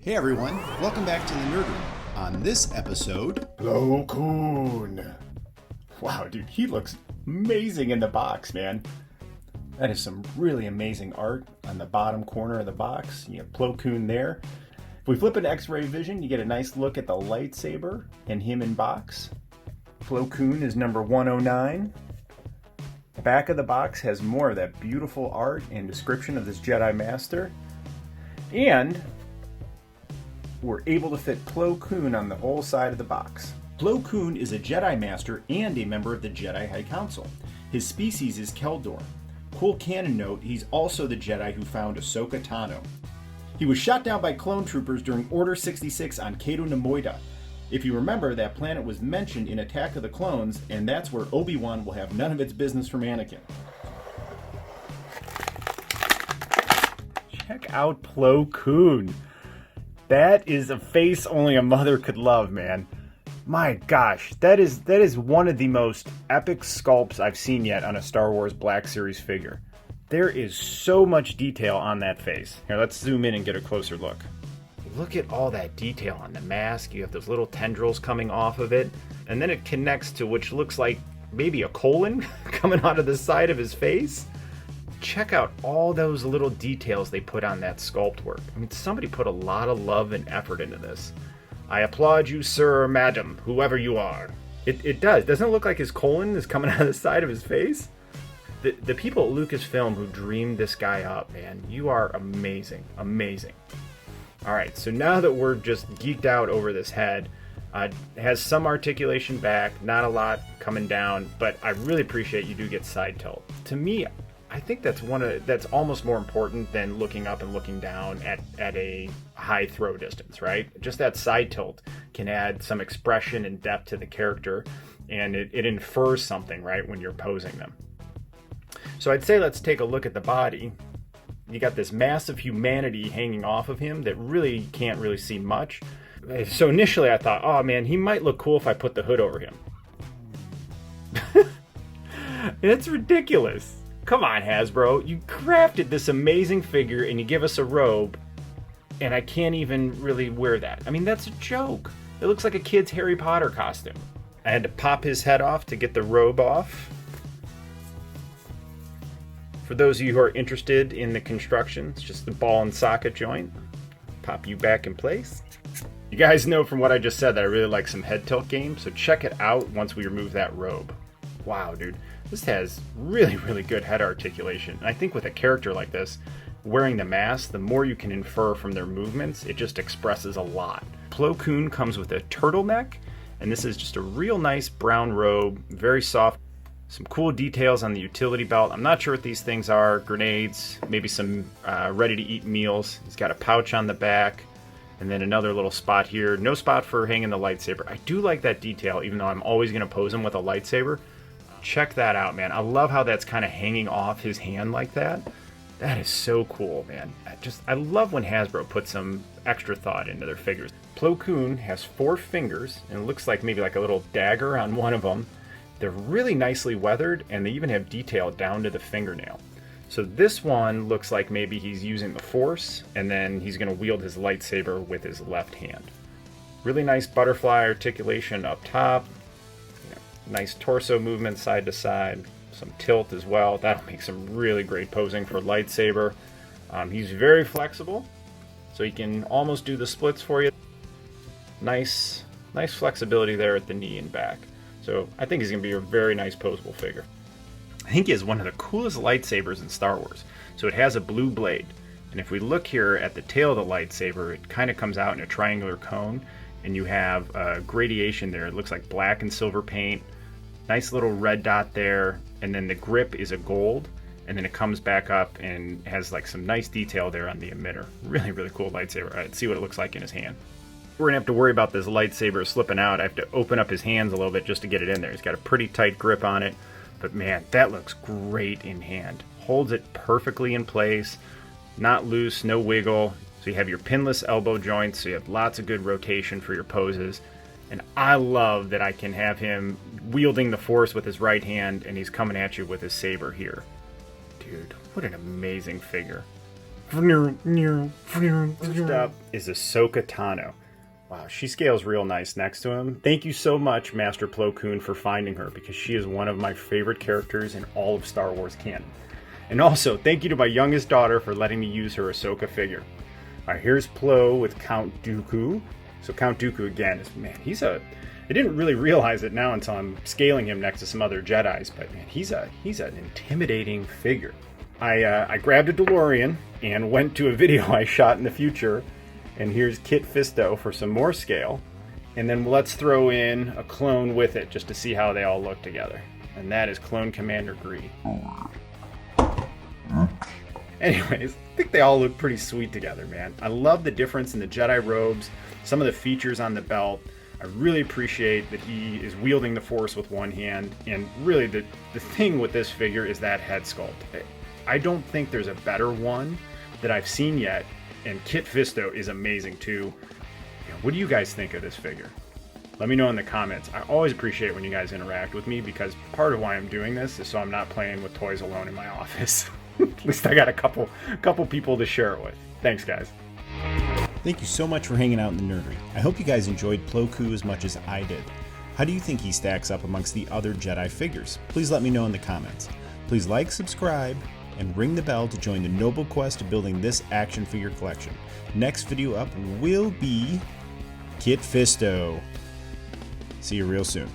Hey everyone, welcome back to the Nerd Room. On this episode, Plo Koon. Wow, dude, he looks amazing in the box, man. That is some really amazing art on the bottom corner of the box. You have Plo Koon there. If we flip into X-ray vision, you get a nice look at the lightsaber and him in box. Plo Koon is number 109. The back of the box has more of that beautiful art and description of this Jedi Master. And we're able to fit Plo Koon on the whole side of the box. Plo Koon is a Jedi Master and a member of the Jedi High Council. His species is Keldor. Cool canon note, he's also the Jedi who found Ahsoka Tano. He was shot down by clone troopers during Order 66 on Cato Nemoida. If you remember, that planet was mentioned in Attack of the Clones, and that's where Obi-Wan will have none of its business from Anakin. Check out Plo Koon. That is a face only a mother could love, man. My gosh, that is one of the most epic sculpts I've seen yet on a Star Wars Black Series figure. There is so much detail on that face. Here, let's zoom in and get a closer look. Look at all that detail on the mask. You have those little tendrils coming off of it, and then it connects to which looks like maybe a colon coming out of the side of his face. Check out all those little details they put on that sculpt work. I mean, somebody put a lot of love and effort into this. I applaud you, sir or madam, whoever you are. It does. Doesn't it look like his colon is coming out of the side of his face? The people at Lucasfilm who dreamed this guy up, man, you are amazing. Amazing. Alright, so now that we're just geeked out over this head, it has some articulation back, not a lot coming down, but I really appreciate you do get side tilt. To me, I think that's almost more important than looking up and looking down at a high throw distance, right? Just that side tilt can add some expression and depth to the character, and it infers something, right, when you're posing them. So I'd say let's take a look at the body. You got this massive humanity hanging off of him that really can't really see much. So initially I thought, oh man, he might look cool if I put the hood over him. It's ridiculous. Come on, Hasbro. You crafted this amazing figure and you give us a robe, and I can't even really wear that. I mean, that's a joke. It looks like a kid's Harry Potter costume. I had to pop his head off to get the robe off. For those of you who are interested in the construction, it's just the ball and socket joint. Pop you back in place. You guys know from what I just said that I really like some head tilt games, so check it out once we remove that robe. Wow, dude. This has really, really good head articulation. And I think with a character like this, wearing the mask, the more you can infer from their movements, it just expresses a lot. Plo Koon comes with a turtleneck, and this is just a real nice brown robe, very soft. Some cool details on the utility belt. I'm not sure what these things are. Grenades, maybe some ready-to-eat meals. He's got a pouch on the back, and then another little spot here. No spot for hanging the lightsaber. I do like that detail, even though I'm always going to pose him with a lightsaber. Check that out, man. I love how that's kind of hanging off his hand like that. That is so cool, man. I love when Hasbro puts some extra thought into their figures. Plo Koon has 4 fingers, and it looks like maybe like a little dagger on one of them. They're really nicely weathered, and they even have detail down to the fingernail. So this one looks like maybe he's using the Force, and then he's going to wield his lightsaber with his left hand. Really nice butterfly articulation up top. Nice torso movement side to side, some tilt as well. That'll make some really great posing for lightsaber. He's very flexible, so he can almost do the splits for you. Nice flexibility there at the knee and back. So I think he's going to be a very nice posable figure. I think he has one of the coolest lightsabers in Star Wars. So it has a blue blade, and if we look here at the tail of the lightsaber, it kind of comes out in a triangular cone, and you have a gradation there. It looks like black and silver paint. Nice little red dot there, and then the grip is a gold, and then it comes back up and has like some nice detail there on the emitter. Really, really cool lightsaber. All right, let's see what it looks like in his hand. We're gonna have to worry about this lightsaber slipping out. I have to open up his hands a little bit just to get it in there. He's got a pretty tight grip on it, but man, that looks great in hand. Holds it perfectly in place, not loose, no wiggle. So you have your pinless elbow joints, so you have lots of good rotation for your poses. And I love that I can have him wielding the Force with his right hand, and he's coming at you with his saber here. Dude, what an amazing figure. First up is Ahsoka Tano. Wow, she scales real nice next to him. Thank you so much, Master Plo Koon, for finding her, because she is one of my favorite characters in all of Star Wars canon. And also, thank you to my youngest daughter for letting me use her Ahsoka figure. Alright, here's Plo with Count Dooku. So Count Dooku again is, man, I didn't really realize it now until I'm scaling him next to some other Jedis, but man, he's an intimidating figure. I grabbed a DeLorean and went to a video I shot in the future, and here's Kit Fisto for some more scale, and then let's throw in a clone with it just to see how they all look together, and that is Clone Commander Gree. Anyways, I think they all look pretty sweet together, man. I love the difference in the Jedi robes, some of the features on the belt. I really appreciate that he is wielding the Force with one hand, and really the thing with this figure is that head sculpt. I don't think there's a better one that I've seen yet, and Kit Fisto is amazing too. What do you guys think of this figure? Let me know in the comments. I always appreciate when you guys interact with me, because part of why I'm doing this is so I'm not playing with toys alone in my office. At least I got a couple people to share it with. Thanks, guys. Thank you so much for hanging out in the nerdery. I hope you guys enjoyed Plo Koon as much as I did. How do you think he stacks up amongst the other Jedi figures? Please let me know in the comments. Please like, subscribe, and ring the bell to join the noble quest of building this action figure collection. Next video up will be Kit Fisto. See you real soon.